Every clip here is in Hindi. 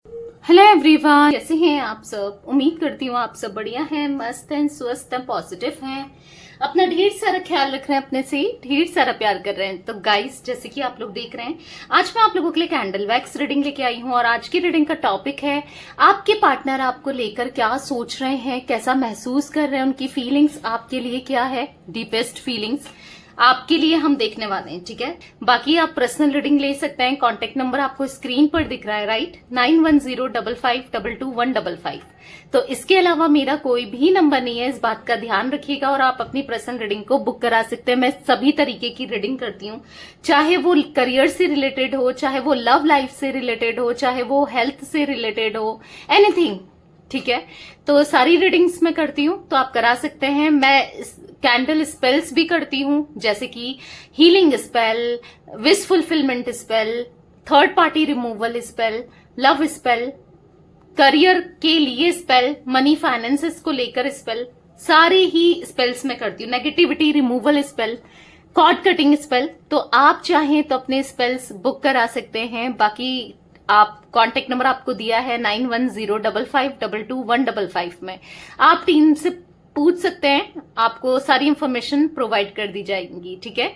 हेलो एवरीवन, कैसे हैं आप सब। उम्मीद करती हूँ आप सब बढ़िया हैं, मस्त हैं, स्वस्थ हैं, पॉजिटिव हैं, अपना ढेर सारा ख्याल रख रहे हैं, अपने से ढेर सारा प्यार कर रहे हैं। तो गाइस, जैसे कि आप लोग देख रहे हैं, आज मैं आप लोगों के लिए कैंडल वैक्स रीडिंग लेके आई हूँ। और आज की रीडिंग का टॉपिक है आपके पार्टनर आपको लेकर क्या सोच रहे हैं, कैसा महसूस कर रहे हैं, उनकी फीलिंग्स आपके लिए क्या है, डीपेस्ट फीलिंग्स आपके लिए हम देखने वाले हैं। ठीक है, बाकी आप पर्सनल रीडिंग ले सकते हैं। कॉन्टेक्ट नंबर आपको स्क्रीन पर दिख रहा है, राइट, 9105522155। तो इसके अलावा मेरा कोई भी नंबर नहीं है, इस बात का ध्यान रखिएगा। और आप अपनी पर्सनल रीडिंग को बुक करा सकते हैं। मैं सभी तरीके की रीडिंग करती हूँ, चाहे वो करियर से रिलेटेड हो, चाहे वो लव लाइफ से रिलेटेड हो, चाहे वो हेल्थ से रिलेटेड हो, एनीथिंग। ठीक है, तो सारी रीडिंग्स मैं करती हूँ, तो आप करा सकते हैं। मैं कैंडल स्पेल्स भी करती हूँ, जैसे कि healing spell, wish fulfilment spell, third party removal spell, love spell, career के लिए स्पेल, मनी फाइनेंसेस को लेकर स्पेल, सारे ही स्पेल्स मैं करती हूँ। Negativity removal spell, cord cutting spell. तो आप चाहें तो अपने स्पेल्स बुक करा सकते हैं। बाकी आप कॉन्टेक्ट नंबर आपको दिया है 9105522155 में, आप टीम से पूछ सकते हैं, आपको सारी इंफॉर्मेशन प्रोवाइड कर दी जाएगी। ठीक है,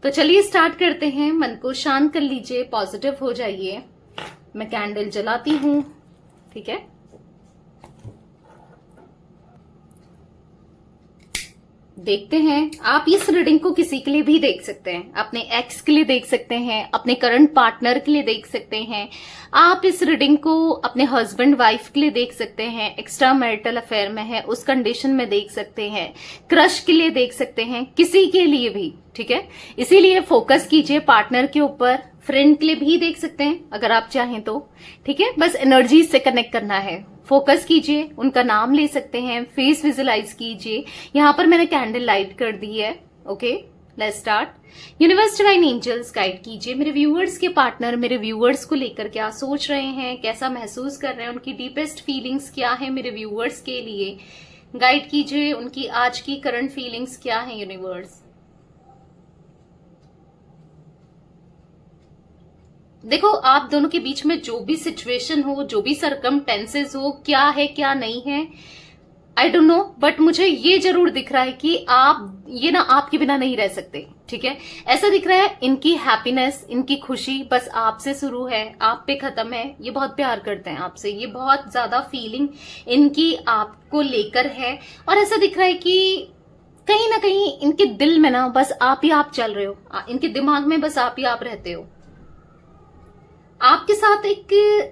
तो चलिए स्टार्ट करते हैं। मन को शांत कर लीजिए, पॉजिटिव हो जाइए। मैं कैंडल जलाती हूँ। ठीक है, देखते हैं। आप इस रीडिंग को किसी के लिए भी देख सकते हैं, अपने एक्स के लिए देख सकते हैं, अपने करंट पार्टनर के लिए देख सकते हैं। आप इस रीडिंग को अपने हस्बैंड वाइफ के लिए देख सकते हैं, एक्स्ट्रा मैरिटल अफेयर में है उस कंडीशन में देख सकते हैं, क्रश के लिए देख सकते हैं, किसी के लिए भी। ठीक है, इसीलिए फोकस कीजिए पार्टनर के ऊपर। फ्रेंड के लिए भी देख सकते हैं अगर आप चाहें तो। ठीक है, बस एनर्जी से कनेक्ट करना है, फोकस कीजिए, उनका नाम ले सकते हैं, फेस विजुलाइज कीजिए। यहां पर मैंने कैंडल लाइट कर दी है। Okay, let's start. Universe divine angels guide कीजिए मेरे व्यूअर्स के पार्टनर मेरे व्यूअर्स को लेकर क्या सोच रहे हैं, कैसा महसूस कर रहे हैं, उनकी डीपेस्ट फीलिंग्स क्या है मेरे व्यूअर्स के लिए। गाइड कीजिए, उनकी आज की करंट फीलिंग्स क्या है यूनिवर्स। देखो, आप दोनों के बीच में जो भी सिचुएशन हो, जो भी सरकमटेंसेस हो, क्या है क्या नहीं है, आई डोंट नो, बट मुझे ये जरूर दिख रहा है कि आप ये ना आपके बिना नहीं रह सकते। ठीक है, ऐसा दिख रहा है इनकी हैप्पीनेस, इनकी खुशी बस आपसे शुरू है, आप पे खत्म है। ये बहुत प्यार करते हैं आपसे, ये बहुत ज्यादा फीलिंग इनकी आपको लेकर है। और ऐसा दिख रहा है कि कहीं ना कहीं इनके दिल में ना बस आप ही आप चल रहे हो, इनके दिमाग में बस आप ही आप रहते हो। आपके साथ एक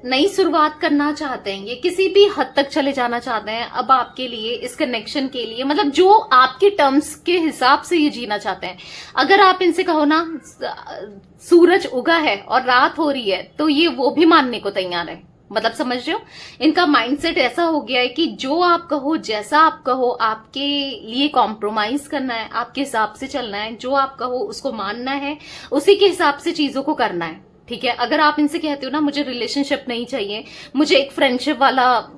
नई शुरुआत करना चाहते हैं, ये किसी भी हद तक चले जाना चाहते हैं अब आपके लिए, इस कनेक्शन के लिए, मतलब जो आपके टर्म्स के हिसाब से ये जीना चाहते हैं। अगर आप इनसे कहो ना सूरज उगा है और रात हो रही है, तो ये वो भी मानने को तैयार है। मतलब समझ रहे हो, इनका माइंडसेट ऐसा हो गया है कि जो आप कहो, जैसा आप कहो, आपके लिए कॉम्प्रोमाइज करना है, आपके हिसाब से चलना है, जो आप कहो उसको मानना है, उसी के हिसाब से चीजों को करना है। ठीक है, अगर आप इनसे कहते हो ना मुझे रिलेशनशिप नहीं चाहिए, मुझे एक फ्रेंडशिप वाला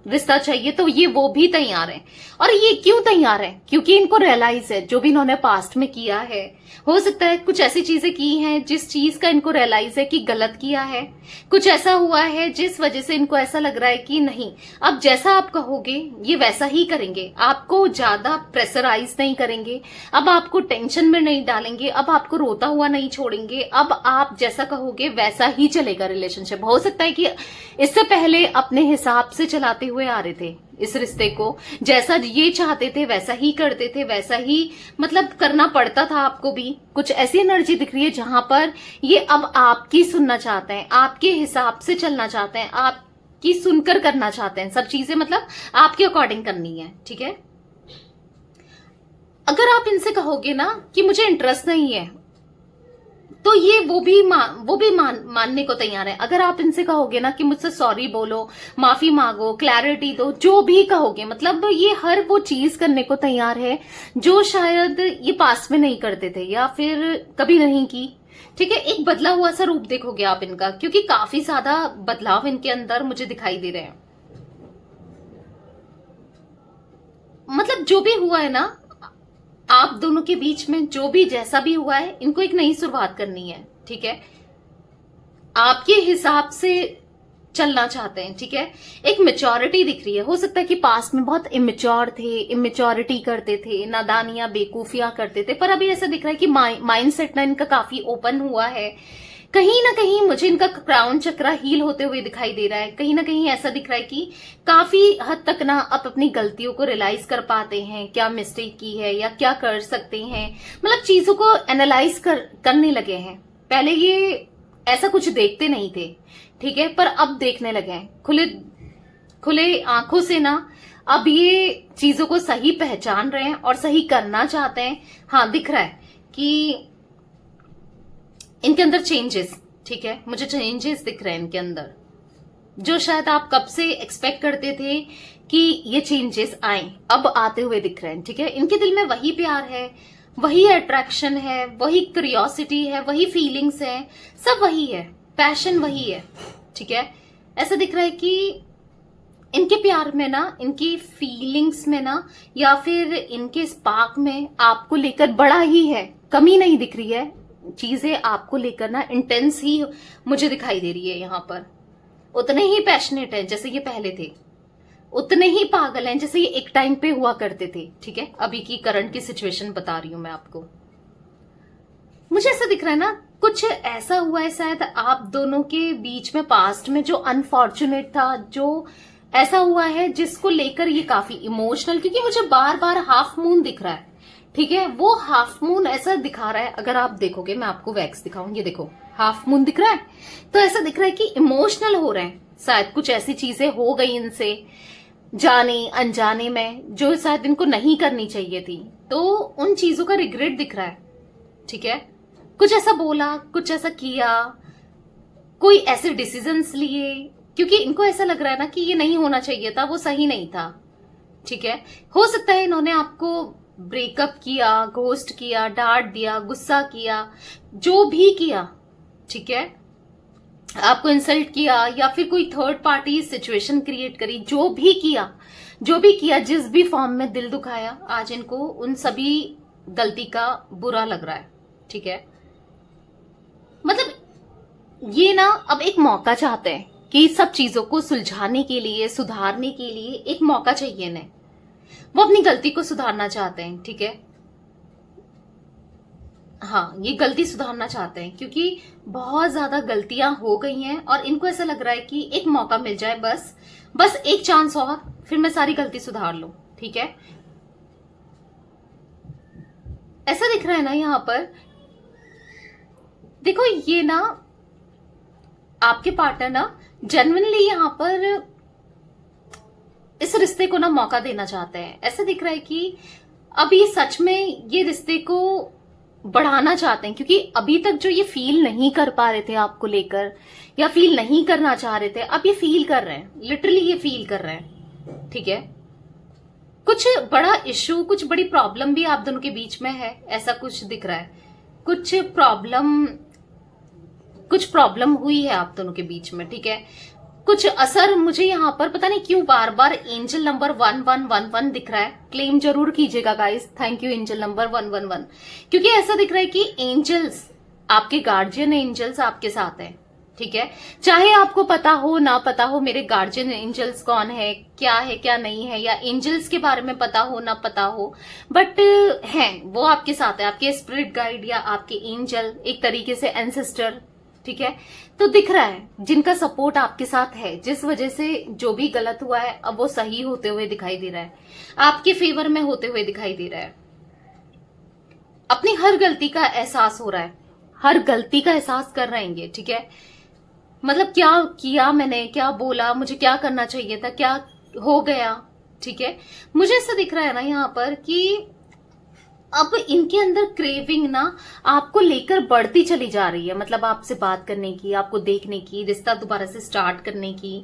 रिश्ता चाहिए, तो ये वो भी तैयार है। और ये क्यों तैयार है, क्योंकि इनको रियलाइज है जो भी इन्होंने पास्ट में किया है, हो सकता है कुछ ऐसी चीजें की हैं जिस चीज का इनको रियलाइज है कि गलत किया है, कुछ ऐसा हुआ है जिस वजह से इनको ऐसा लग रहा है कि नहीं, अब जैसा आप कहोगे ये वैसा ही करेंगे, आपको ज्यादा प्रेशराइज नहीं करेंगे, अब आपको टेंशन में नहीं डालेंगे, अब आपको रोता हुआ नहीं छोड़ेंगे, अब आप जैसा कहोगे वैसा ही चलेगा रिलेशनशिप। हो सकता है कि इससे पहले अपने हिसाब से चलाते हुए आ रहे थे इस रिश्ते को, जैसा ये चाहते थे वैसा ही करते थे, वैसा ही मतलब करना पड़ता था आपको भी। कुछ ऐसी एनर्जी दिख रही है जहां पर ये अब आपकी सुनना चाहते हैं, आपके हिसाब से चलना चाहते हैं, आपकी सुनकर करना चाहते हैं, सब चीजें मतलब आपके अकॉर्डिंग करनी है। ठीक है, अगर आप इनसे कहोगे ना कि मुझे इंटरेस्ट नहीं है, तो ये वो भी मानने को तैयार है। अगर आप इनसे कहोगे ना कि मुझसे सॉरी बोलो, माफी मांगो, क्लैरिटी दो, जो भी कहोगे, मतलब ये हर वो चीज करने को तैयार है जो शायद ये पास में नहीं करते थे या फिर कभी नहीं की। ठीक है, एक बदला हुआ सा रूप देखोगे आप इनका, क्योंकि काफी ज्यादा बदलाव इनके अंदर मुझे दिखाई दे रहे हैं। मतलब जो भी हुआ है ना आप दोनों के बीच में, जो भी जैसा भी हुआ है, इनको एक नई शुरुआत करनी है। ठीक है, आपके हिसाब से चलना चाहते हैं, ठीक है। एक मेच्योरिटी दिख रही है। हो सकता है कि पास्ट में बहुत इमेच्योर थे, इमेच्योरिटी करते थे, नादानियां बेकूफियां करते थे, पर अभी ऐसा दिख रहा है कि माइंडसेट ना इनका काफी ओपन हुआ है। कहीं ना कहीं मुझे इनका क्राउन चक्रा हील होते हुए दिखाई दे रहा है। कहीं ना कहीं ऐसा दिख रहा है कि काफी हद तक ना आप अपनी गलतियों को रियलाइज कर पाते हैं, क्या मिस्टेक की है या क्या कर सकते हैं, मतलब चीजों को एनालाइज करने लगे हैं। पहले ये ऐसा कुछ देखते नहीं थे, ठीक है, पर अब देखने लगे हैं खुले आंखों से ना। अब ये चीजों को सही पहचान रहे हैं और सही करना चाहते हैं। हाँ, दिख रहा है कि इनके अंदर चेंजेस, ठीक है, मुझे चेंजेस दिख रहे हैं इनके अंदर, जो शायद आप कब से एक्सपेक्ट करते थे कि ये चेंजेस आए, अब आते हुए दिख रहे हैं, ठीक है। इनके दिल में वही प्यार है, वही अट्रैक्शन है, वही क्यूरियोसिटी है, वही फीलिंग्स है, सब वही है, पैशन वही है, ठीक है। ऐसा दिख रहा है कि इनके प्यार में ना, इनकी फीलिंग्स में ना, या फिर इनके स्पार्क में आपको लेकर बड़ा ही है, कमी नहीं दिख रही है। चीजें आपको लेकर ना इंटेंस ही मुझे दिखाई दे रही है। यहाँ पर उतने ही पैशनेट हैं जैसे ये पहले थे, उतने ही पागल हैं जैसे ये एक टाइम पे हुआ करते थे, ठीक है। अभी की करंट की सिचुएशन बता रही हूं मैं आपको। मुझे ऐसा दिख रहा है ना, कुछ ऐसा हुआ है शायद आप दोनों के बीच में पास्ट में जो अनफॉर्चुनेट था, जो ऐसा हुआ है जिसको लेकर ये काफी इमोशनल, क्योंकि मुझे बार बार हाफ मून दिख रहा है, ठीक है। वो हाफ मून ऐसा दिखा रहा है, अगर आप देखोगे, मैं आपको वैक्स दिखाऊं, ये देखो हाफ मून दिख रहा है, तो ऐसा दिख रहा है कि इमोशनल हो रहे हैं। शायद कुछ ऐसी चीजें हो गई इनसे जाने अनजाने में जो शायद इनको नहीं करनी चाहिए थी, तो उन चीजों का रिग्रेट दिख रहा है, ठीक है। कुछ ऐसा बोला, कुछ ऐसा किया, कोई ऐसे डिसीजंस लिए, क्योंकि इनको ऐसा लग रहा है ना कि ये नहीं होना चाहिए था, वो सही नहीं था, ठीक है। हो सकता है इन्होंने आपको ब्रेकअप किया, घोस्ट किया, डांट दिया, गुस्सा किया, जो भी किया, ठीक है, आपको इंसल्ट किया, या फिर कोई थर्ड पार्टी सिचुएशन क्रिएट करी, जो भी किया, जिस भी फॉर्म में दिल दुखाया, आज इनको उन सभी गलती का बुरा लग रहा है, ठीक है। मतलब ये ना अब एक मौका चाहते हैं कि सब चीजों को सुलझाने के लिए, सुधारने के लिए एक मौका चाहिए इन्हें। वो अपनी गलती को सुधारना चाहते हैं, ठीक है। हाँ, ये गलती सुधारना चाहते हैं क्योंकि बहुत ज्यादा गलतियां हो गई हैं और इनको ऐसा लग रहा है कि एक मौका मिल जाए, बस एक चांस और, फिर मैं सारी गलती सुधार लूं, ठीक है। ऐसा दिख रहा है ना यहाँ पर, देखो ये ना आपके पार्टनर ना जेन्युइनली यहाँ पर इस रिश्ते को ना मौका देना चाहते हैं। ऐसा दिख रहा है कि अब ये सच में ये रिश्ते को बढ़ाना चाहते हैं, क्योंकि अभी तक जो ये फील नहीं कर पा रहे थे आपको लेकर, या फील नहीं करना चाह रहे थे, अब ये फील कर रहे हैं, लिटरली ये फील कर रहे हैं, ठीक है। कुछ बड़ा इश्यू, कुछ बड़ी प्रॉब्लम भी आप दोनों के बीच में है, ऐसा कुछ दिख रहा है। कुछ प्रॉब्लम हुई है आप दोनों के बीच में, ठीक है। कुछ असर मुझे यहाँ पर पता नहीं क्यों बार बार एंजल नंबर 1111 दिख रहा है। क्लेम जरूर कीजिएगा guys, thank you angel number 111, क्योंकि ऐसा दिख रहा है कि एंजल्स, आपके गार्जियन एंजल्स आपके साथ हैं, ठीक है। चाहे आपको पता हो ना पता हो मेरे गार्जियन एंजल्स कौन है क्या नहीं है, या एंजल्स के बारे में पता हो ना पता हो, बट हैं, वो आपके साथ है, आपके स्पिरिट गाइड या आपके एंजल, एक तरीके से एंसेस्टर, ठीक है। तो दिख रहा है जिनका सपोर्ट आपके साथ है, जिस वजह से जो भी गलत हुआ है अब वो सही होते हुए दिखाई दे रहा है, आपके फेवर में होते हुए दिखाई दे रहा है। अपनी हर गलती का एहसास हो रहा है, हर गलती का एहसास कर रहे हैं, ठीक है। मतलब क्या किया मैंने, क्या बोला, मुझे क्या करना चाहिए था, क्या हो गया, ठीक है। मुझे ऐसा दिख रहा है ना यहाँ पर कि अब इनके अंदर क्रेविंग ना आपको लेकर बढ़ती चली जा रही है, मतलब आपसे बात करने की, आपको देखने की, रिश्ता दोबारा से स्टार्ट करने की,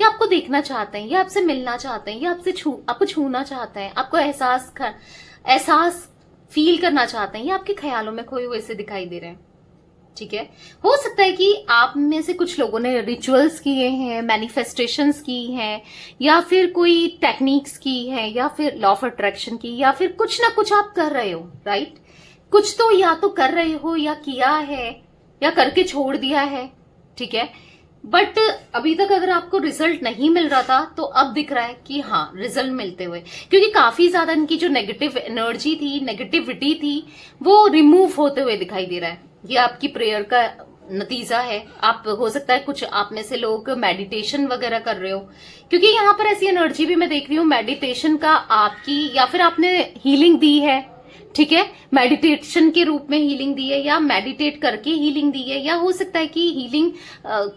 या आपको देखना चाहते हैं, या आपसे मिलना चाहते हैं, या आपको छूना चाहते हैं, आपको एहसास फील करना चाहते हैं, या आपके ख्यालों में खोए हुए से दिखाई दे रहे हैं, ठीक है। हो सकता है कि आप में से कुछ लोगों ने रिचुअल्स किए हैं, मैनिफेस्टेशंस की हैं, या फिर कोई टेक्निक्स की है, या फिर लॉ ऑफ अट्रैक्शन की, या फिर कुछ ना कुछ आप कर रहे हो, राइट। कुछ तो या तो कर रहे हो, या किया है, या करके छोड़ दिया है, ठीक है। बट अभी तक अगर आपको रिजल्ट नहीं मिल रहा था तो अब दिख रहा है कि हाँ रिजल्ट मिलते हुए, क्योंकि काफी ज्यादा इनकी जो नेगेटिव एनर्जी थी, नेगेटिविटी थी, वो रिमूव होते हुए दिखाई दे रहा है। ये आपकी प्रेयर का नतीजा है। आप हो सकता है कुछ आप में से लोग मेडिटेशन वगैरह कर रहे हो, क्योंकि यहाँ पर ऐसी एनर्जी भी मैं देख रही हूँ मेडिटेशन का आपकी, या फिर आपने हीलिंग दी है, ठीक है, मेडिटेशन के रूप में हीलिंग दी है, या मेडिटेट करके हीलिंग दी है, या हो सकता है कि हीलिंग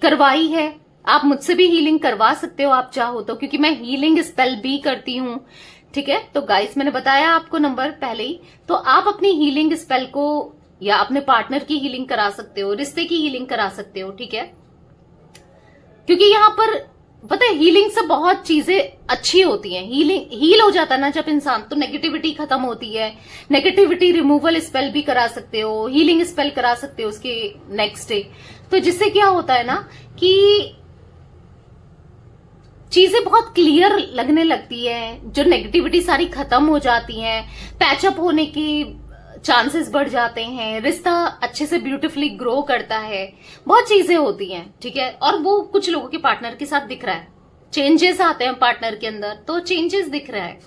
करवाई है। आप मुझसे भी हीलिंग करवा सकते हो आप चाहो तो, क्योंकि मैं हीलिंग स्पेल भी करती हूँ, ठीक है। तो गाइस मैंने बताया आपको नंबर पहले ही, तो आप अपनी हीलिंग स्पेल को या अपने पार्टनर की हीलिंग करा सकते हो, रिश्ते की हीलिंग करा सकते हो, ठीक है। क्योंकि यहाँ पर पता है हीलिंग से बहुत चीजें अच्छी होती हैं। हील हो जाता है ना जब इंसान, तो नेगेटिविटी खत्म होती है। नेगेटिविटी रिमूवल स्पेल भी करा सकते हो, हीलिंग स्पेल करा सकते हो उसके नेक्स्ट डे। तो जिससे क्या होता है ना कि चीजें बहुत क्लियर लगने लगती है, जो नेगेटिविटी सारी खत्म हो जाती है, पैचअप होने की चांसेस बढ़ जाते हैं, रिश्ता अच्छे से ब्यूटीफुली ग्रो करता है, बहुत चीजें होती हैं, ठीक है। और वो कुछ लोगों के पार्टनर के साथ दिख रहा है, चेंजेस आते हैं पार्टनर के अंदर, तो चेंजेस दिख रहा है,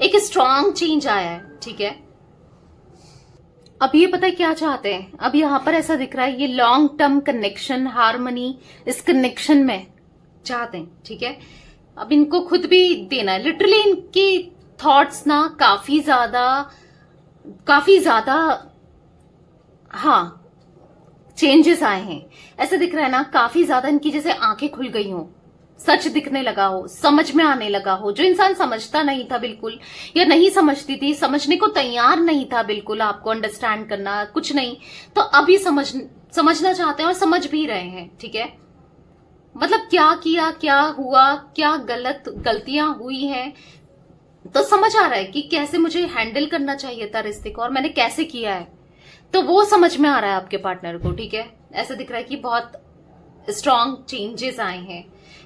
एक स्ट्रांग चेंज आया है, ठीक है। अब ये पता है क्या चाहते हैं, अब यहां पर ऐसा दिख रहा है ये लॉन्ग टर्म कनेक्शन, हार्मनी इस कनेक्शन में चाहते हैं, ठीक है। अब इनको खुद भी देना है, लिटरली इनके थॉट्स ना काफी ज्यादा हाँ चेंजेस आए हैं। ऐसा दिख रहा है ना काफी ज्यादा इनकी जैसे आंखें खुल गई हो, सच दिखने लगा हो, समझ में आने लगा हो। जो इंसान समझता नहीं था बिल्कुल, या नहीं समझती थी, समझने को तैयार नहीं था बिल्कुल, आपको अंडरस्टैंड करना कुछ नहीं, तो अभी समझना चाहते हैं और समझ भी रहे हैं, ठीक है। मतलब क्या किया, क्या हुआ, क्या गलतियां हुई हैं, तो समझ आ रहा है कि कैसे मुझे हैंडल करना चाहिए था रिश्ते को और मैंने कैसे किया है, तो वो समझ में आ रहा है आपके पार्टनर को, ठीक है। ऐसा दिख रहा है कि बहुत स्ट्रांग चेंजेस आए हैं,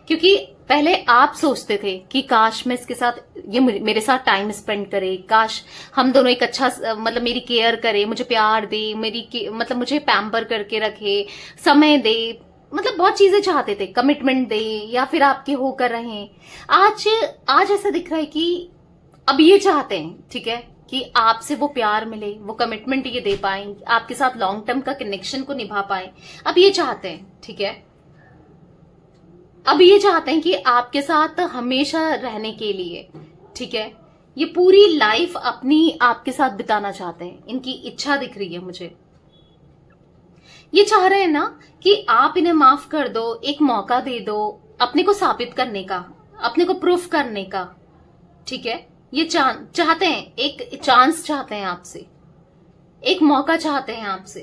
क्योंकि पहले आप सोचते थे कि काश मैं इसके साथ, ये मेरे साथ टाइम स्पेंड करे, काश हम दोनों एक अच्छा मतलब मेरी केयर करे, मुझे प्यार दे, मतलब मुझे पैम्पर करके रखे, समय दे, मतलब बहुत चीजें चाहते थे, कमिटमेंट दे, या फिर आपके होकर रहे। आज ऐसा दिख रहा है कि अब ये चाहते हैं, ठीक है, कि आपसे वो प्यार मिले, वो कमिटमेंट ये दे पाए, आपके साथ लॉन्ग टर्म का कनेक्शन को निभा पाए, अब ये चाहते हैं, ठीक है। अब ये चाहते हैं कि आपके साथ हमेशा रहने के लिए, ठीक है, ये पूरी लाइफ अपनी आपके साथ बिताना चाहते हैं, इनकी इच्छा दिख रही है मुझे। ये चाह रहे हैं ना कि आप इन्हें माफ कर दो, एक मौका दे दो अपने को साबित करने का, अपने को प्रूफ करने का, ठीक है। ये चाहते हैं, एक चांस चाहते हैं आपसे, एक मौका चाहते हैं आपसे,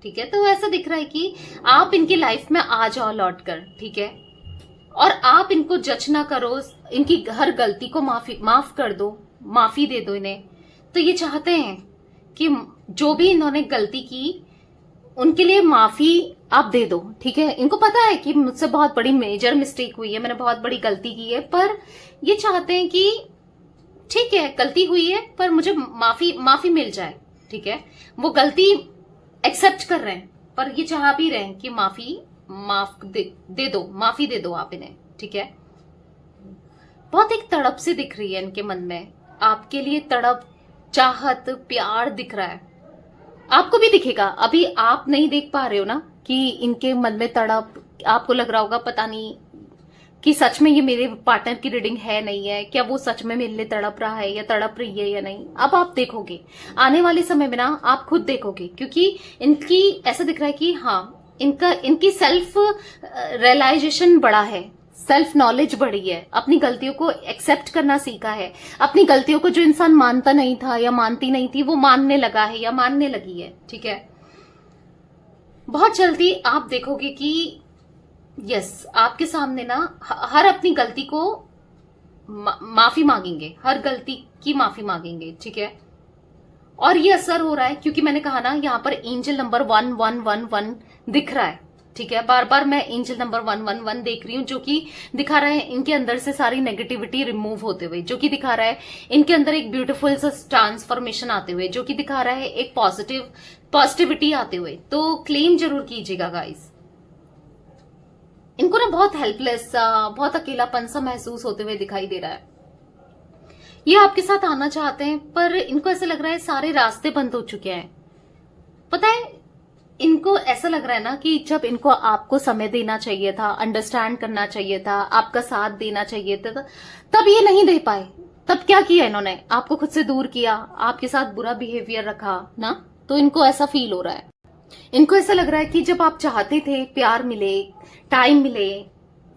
ठीक है। तो ऐसा दिख रहा है कि आप इनकी लाइफ में आ जाओ लौट कर, ठीक है, और आप इनको जज ना करो, इनकी हर गलती को माफ कर दो, माफी दे दो इन्हें। तो ये चाहते हैं कि जो भी इन्होंने गलती की उनके लिए माफी आप दे दो, ठीक है। इनको पता है कि मुझसे बहुत बड़ी मेजर मिस्टेक हुई है, मैंने बहुत बड़ी गलती की है, पर ये चाहते हैं कि ठीक है गलती हुई है पर मुझे माफी मिल जाए, ठीक है। वो गलती एक्सेप्ट कर रहे हैं, पर ये चाह भी रहे हैं कि दे दो, माफी दे दो आप इन्हें, ठीक है। बहुत एक तड़प से दिख रही है इनके मन में, आपके लिए तड़प, चाहत, प्यार दिख रहा है। आपको भी दिखेगा, अभी आप नहीं देख पा रहे हो ना कि इनके मन में तड़प, आपको लग रहा होगा पता नहीं कि सच में ये मेरे पार्टनर की रीडिंग है नहीं है, क्या वो सच में मेरे लिए तड़प रहा है या तड़प रही है या नहीं। अब आप देखोगे आने वाले समय में ना, आप खुद देखोगे, क्योंकि इनकी ऐसा दिख रहा है कि हाँ इनकी सेल्फ रियलाइजेशन बड़ा है, सेल्फ नॉलेज बढ़ी है, अपनी गलतियों को एक्सेप्ट करना सीखा है, अपनी गलतियों को जो इंसान मानता नहीं था या मानती नहीं थी वो मानने लगा है या मानने लगी है, ठीक है। बहुत जल्दी आप देखोगे कि यस आपके सामने ना हर अपनी गलती को माफी मांगेंगे, हर गलती की माफी मांगेंगे, ठीक है। और ये असर हो रहा है क्योंकि मैंने कहा ना यहाँ पर एंजल नंबर 1111 दिख रहा है, ठीक है। बार बार मैं एंजल नंबर 111 देख रही हूँ, जो कि दिखा रहा है इनके अंदर से सारी नेगेटिविटी रिमूव होते हुए, जो कि दिखा रहा है इनके अंदर एक ब्यूटीफुल सा ट्रांसफॉर्मेशन आते हुए, जो कि दिखा रहा है एक पॉजिटिविटी आते हुए। तो क्लेम जरूर कीजिएगा गाइस। इनको ना बहुत हेल्पलेस सा, बहुत अकेलापन सा महसूस होते हुए दिखाई दे रहा है। ये आपके साथ आना चाहते हैं पर इनको ऐसा लग रहा है सारे रास्ते बंद हो चुके हैं। पता है, इनको ऐसा लग रहा है ना कि जब इनको आपको समय देना चाहिए था, अंडरस्टैंड करना चाहिए था, आपका साथ देना चाहिए था, तब ये नहीं दे पाए। तब क्या किया इन्होंने? आपको खुद से दूर किया, आपके साथ बुरा बिहेवियर रखा ना, तो इनको ऐसा फील हो रहा है। इनको ऐसा लग रहा है कि जब आप चाहते थे प्यार मिले, टाइम मिले,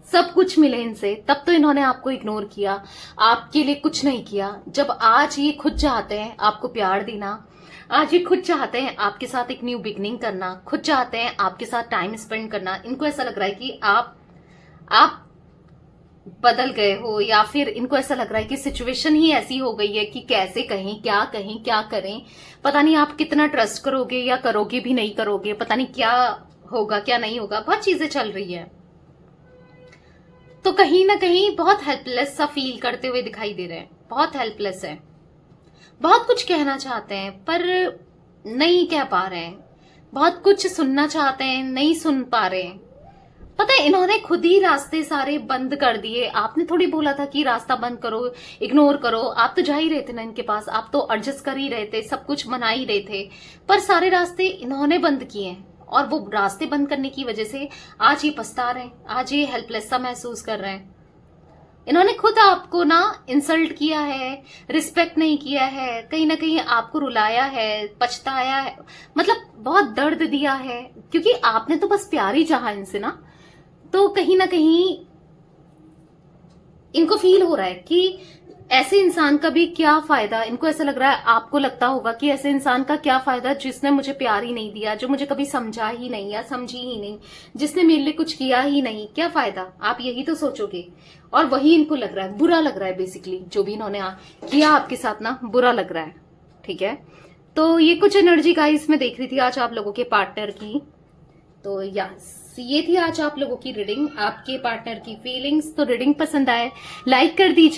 सब कुछ मिले इनसे, तब तो इन्होंने आपको इग्नोर किया, आपके लिए कुछ नहीं किया। जब आज ये खुद चाहते हैं आपको प्यार देना, आज ये खुद चाहते हैं आपके साथ एक न्यू बिगनिंग करना, खुद चाहते हैं आपके साथ टाइम स्पेंड करना, इनको ऐसा लग रहा है कि आप बदल गए हो, या फिर इनको ऐसा लग रहा है कि सिचुएशन ही ऐसी हो गई है कि कैसे कहें, क्या करें। पता नहीं आप कितना ट्रस्ट करोगे या करोगे भी नहीं करोगे, पता नहीं क्या होगा क्या नहीं होगा, बहुत चीजें चल रही है। तो कहीं ना कहीं बहुत हेल्पलेस सा फील करते हुए दिखाई दे रहे हैं, बहुत हेल्पलेस है, बहुत कुछ कहना चाहते हैं पर नहीं कह पा रहे हैं, बहुत कुछ सुनना चाहते हैं नहीं सुन पा रहे हैं। पता है, इन्होंने खुद ही रास्ते सारे बंद कर दिए। आपने थोड़ी बोला था कि रास्ता बंद करो, इग्नोर करो, आप तो जा ही रहे थे ना इनके पास, आप तो एडजस्ट कर ही रहे थे, सब कुछ मना ही रहे थे, पर सारे रास्ते इन्होंने बंद किए हैं। और वो रास्ते बंद करने की वजह से आज ये पछता रहे हैं, आज ये हेल्पलेस सा महसूस कर रहे हैं। इन्होंने खुद आपको ना इंसल्ट किया है, रिस्पेक्ट नहीं किया है, कहीं ना कहीं आपको रुलाया है, पछताया है, मतलब बहुत दर्द दिया है, क्योंकि आपने तो बस प्यार ही चाहा इनसे ना। तो कहीं ना कहीं इनको फील हो रहा है कि ऐसे इंसान का भी क्या फायदा। इनको ऐसा लग रहा है, आपको लगता होगा कि ऐसे इंसान का क्या फायदा जिसने मुझे प्यार ही नहीं दिया, जो मुझे कभी समझा ही नहीं या समझी ही नहीं, जिसने मेरे लिए कुछ किया ही नहीं, क्या फायदा। आप यही तो सोचोगे, और वही इनको लग रहा है, बुरा लग रहा है। बेसिकली जो भी इन्होंने किया आपके साथ ना, बुरा लग रहा है। ठीक है, तो ये कुछ एनर्जी गाइस मैं देख रही थी आज आप लोगों के पार्टनर की। तो यस, ये थी आज आप लोगों की रीडिंग, आपके पार्टनर की फीलिंग्स। तो रीडिंग पसंद आए लाइक कर दीजिए।